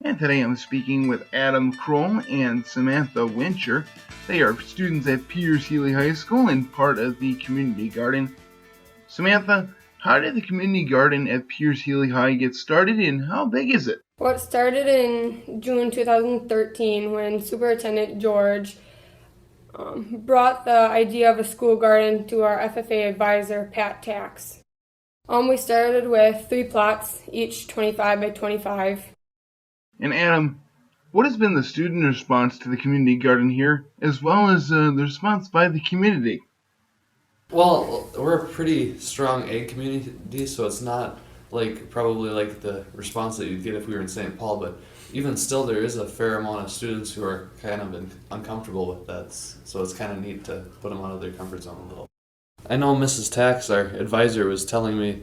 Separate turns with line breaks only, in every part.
And today I'm speaking with Adam Kroll and Samantha Wincher. They are students at Peters Healy High School and part of the community garden. Samantha, how did the community garden at Peters Healy High get started and how big is it?
Well, it started in June 2013 when Superintendent George brought the idea of a school garden to our FFA advisor, Pat Tax. We started with 3 plots, each 25 by 25.
And Adam, what has been the student response to the community garden here, as well as the response by the community?
Well, we're a pretty strong egg community, so it's not probably like the response that you'd get if we were in St. Paul, but even still, there is a fair amount of students who are kind of uncomfortable with that, so it's kind of neat to put them out of their comfort zone a little. I know Mrs. Tax, our advisor, was telling me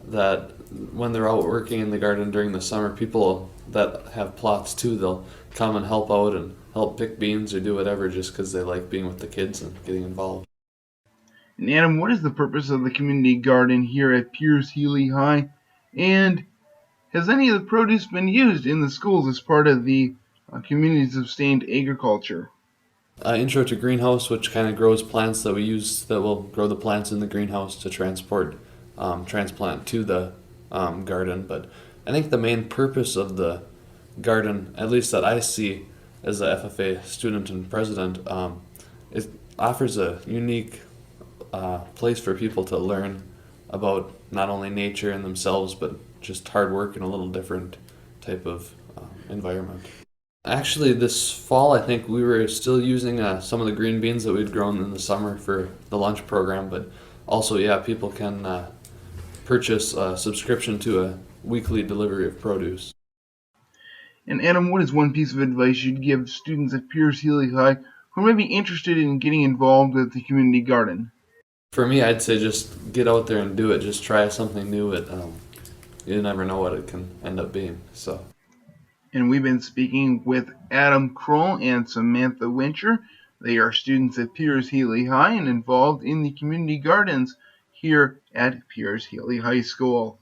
that when they're out working in the garden during the summer, people that have plots too, they'll come and help out and help pick beans or do whatever just because they like being with the kids and getting involved.
And Adam, what is the purpose of the community garden here at Peters Healy High? And has any of the produce been used in the schools as part of the community sustained agriculture?
Intro to greenhouse, which kind of grows plants that we use that will grow the plants in the greenhouse to transplant to the garden. But I think the main purpose of the garden, at least that I see as a FFA student and president, it offers a unique place for people to learn about not only nature and themselves, but just hard work in a little different type of environment. Actually, this fall, I think we were still using some of the green beans that we'd grown in the summer for the lunch program, but also, yeah, people can purchase a subscription to a weekly delivery of produce.
And Adam, what is one piece of advice you'd give students at Peters Healy High who may be interested in getting involved with the community garden?
For me, I'd say just get out there and do it. Just try something new. You never know what it can end up being. So.
And we've been speaking with Adam Kroll and Samantha Wincher. They are students at Peters Healy High and involved in the community gardens here at Peters Healy High School.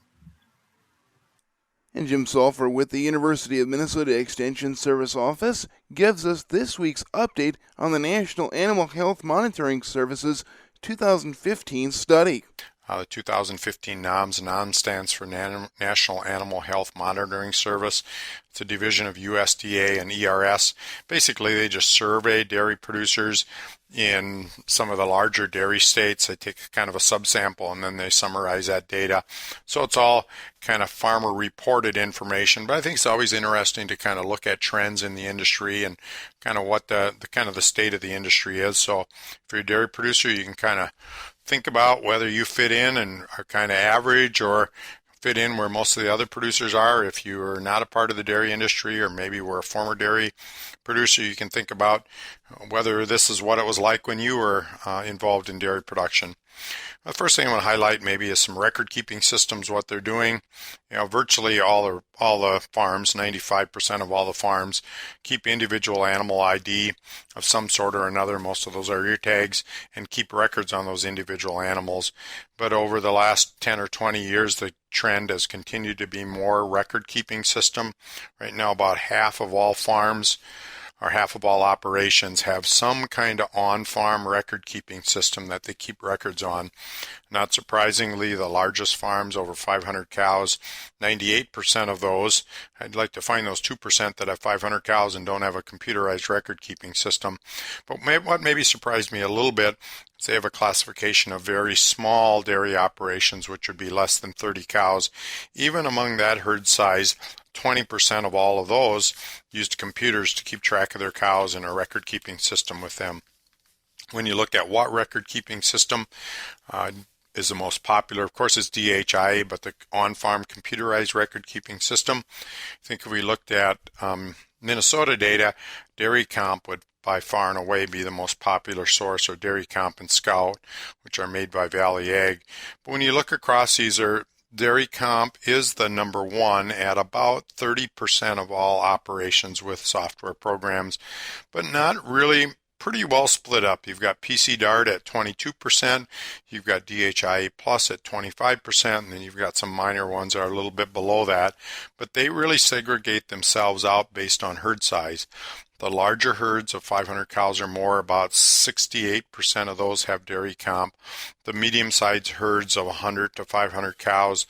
And Jim Sulphur with the University of Minnesota Extension Service Office gives us this week's update on the National Animal Health Monitoring Service's 2015 study.
The 2015 NAMS. NAMS stands for National Animal Health Monitoring Service. It's a division of USDA and ERS. Basically, they just survey dairy producers in some of the larger dairy states. They take kind of a subsample and then they summarize that data. So it's all kind of farmer reported information, but I think it's always interesting to kind of look at trends in the industry and kind of what the kind of the state of the industry is. So if you're a dairy producer, you can kind of think about whether you fit in and are kind of average or fit in where most of the other producers are. If you are not a part of the dairy industry or maybe were a former dairy producer, you can think about whether this is what it was like when you were involved in dairy production. The first thing I want to highlight maybe is some record-keeping systems, what they're doing. Virtually all the farms, 95% of all the farms, keep individual animal ID of some sort or another. Most of those are ear tags and keep records on those individual animals. But over the last 10 or 20 years, the trend has continued to be more record-keeping system. Right now, about half of all farms or half of all operations have some kind of on-farm record-keeping system that they keep records on. Not surprisingly, the largest farms, over 500 cows, 98% of those, I'd like to find those 2% that have 500 cows and don't have a computerized record-keeping system. But what maybe surprised me a little bit is they have a classification of very small dairy operations, which would be less than 30 cows. Even among that herd size, 20% of all of those used computers to keep track of their cows and a record-keeping system with them. When you look at what record-keeping system is the most popular, of course it's DHI, but the on-farm computerized record-keeping system. I think if we looked at Minnesota data, Dairy Comp would by far and away be the most popular source, or Dairy Comp and Scout, which are made by Valley Ag. But when you look across these, Dairy Comp is the number one at about 30% of all operations with software programs, but not really pretty well split up. You've got PC Dart at 22%, you've got DHIA Plus at 25%, and then you've got some minor ones that are a little bit below that, but they really segregate themselves out based on herd size. The larger herds of 500 cows or more, about 68% of those have dairy comp. The medium-sized herds of 100 to 500 cows,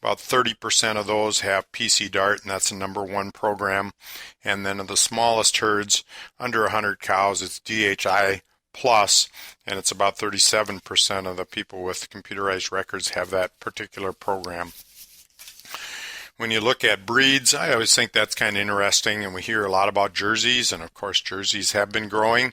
about 30% of those have PC Dart, and that's the #1 program. And then of the smallest herds, under 100 cows, it's DHI Plus, and it's about 37% of the people with computerized records have that particular program. When you look at breeds, I always think that's kind of interesting, and we hear a lot about Jerseys, and of course Jerseys have been growing.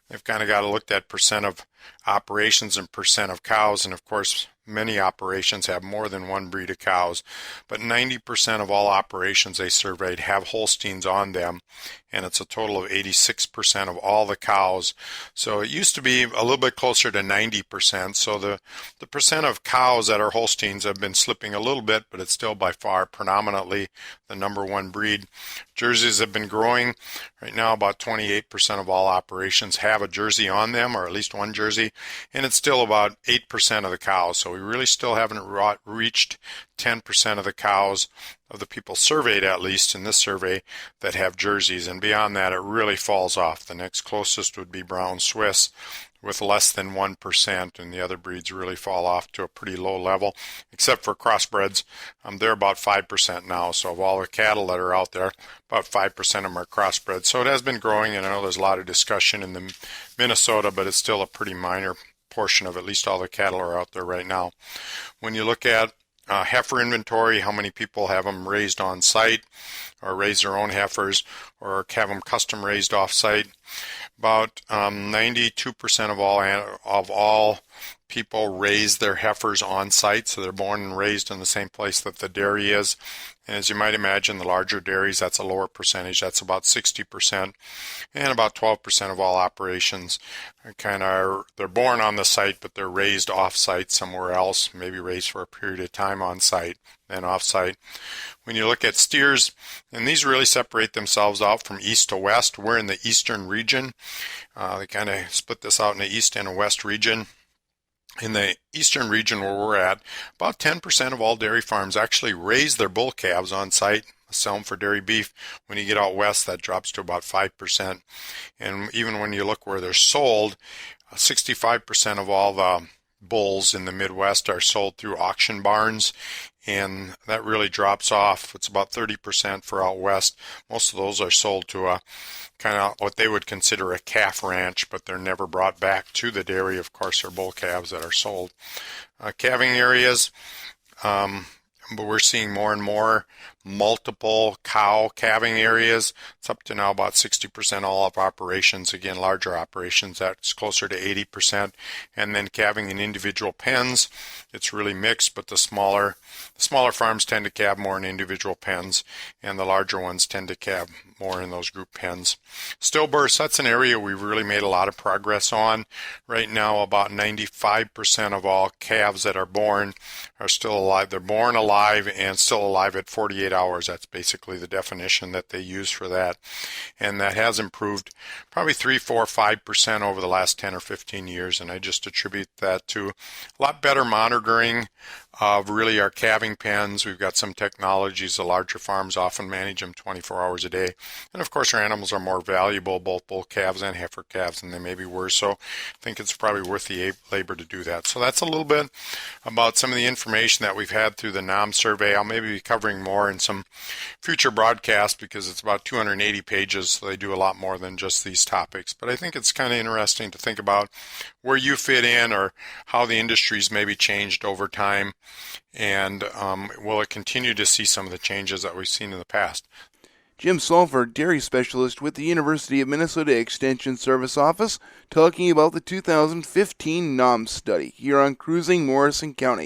They've kind of got to look at percent of operations and percent of cows, and of course many operations have more than one breed of cows, but 90% of all operations they surveyed have Holsteins on them, and it's a total of 86% of all the cows. So it used to be a little bit closer to 90%, so the percent of cows that are Holsteins have been slipping a little bit, but it's still by far predominantly the #1 breed. Jerseys have been growing. Right now about 28% of all operations have a Jersey on them, or at least one Jersey, and it's still about 8% of the cows. So we really still haven't reached 10% of the cows of the people surveyed, at least in this survey, that have Jerseys, and beyond that it really falls off. The next closest would be Brown Swiss with less than 1%, and the other breeds really fall off to a pretty low level, except for crossbreds. They're about 5% now, so of all the cattle that are out there, about 5% of them are crossbred. So it has been growing, and I know there's a lot of discussion in the Minnesota, but it's still a pretty minor portion of at least all the cattle are out there right now. When you look at heifer inventory, how many people have them raised on site or raise their own heifers or have them custom raised off site? About 92% of all people raise their heifers on site, so they're born and raised in the same place that the dairy is. And as you might imagine, the larger dairies, that's a lower percentage. That's about 60%, and about 12% of all operations they're born on the site, but they're raised off site somewhere else, maybe raised for a period of time on site, then off site. When you look at steers, and these really separate themselves out from east to west. We're in the eastern region. They kind of split this out in the east and a west region. In the eastern region where we're at, about 10% of all dairy farms actually raise their bull calves on site, sell them for dairy beef. When you get out west, that drops to about 5%. And even when you look where they're sold, 65% of all the bulls in the Midwest are sold through auction barns, and that really drops off. It's about 30% for out west. Most of those are sold to a kind of what they would consider a calf ranch, but they're never brought back to the dairy. Of course, they're bull calves that are sold. Calving areas, but we're seeing more and more multiple cow calving areas. It's up to now about 60% all of operations. Again, larger operations, that's closer to 80%. And then calving in individual pens, it's really mixed, but the smaller farms tend to calve more in individual pens, and the larger ones tend to calve more in those group pens. Stillbirths, that's an area we've really made a lot of progress on. Right now, about 95% of all calves that are born are still alive. They're born alive and still alive at 48 hours. That's basically the definition that they use for that. And that has improved probably 3, 4, 5% over the last 10 or 15 years. And I just attribute that to a lot better monitoring of really our calving pens. We've got some technologies. The larger farms often manage them 24 hours a day. And of course, our animals are more valuable, both bull calves and heifer calves, than they maybe were. So I think it's probably worth the labor to do that. So that's a little bit about some of the information that we've had through the NOM survey. I'll maybe be covering more in some future broadcasts because it's about 280 pages, so they do a lot more than just these topics. But I think it's kind of interesting to think about where you fit in or how the industry's maybe changed over time, and will it continue to see some of the changes that we've seen in the past.
Jim Sulfur, dairy specialist with the University of Minnesota Extension Service Office, talking about the 2015 NOM study here on Cruising Morrison County.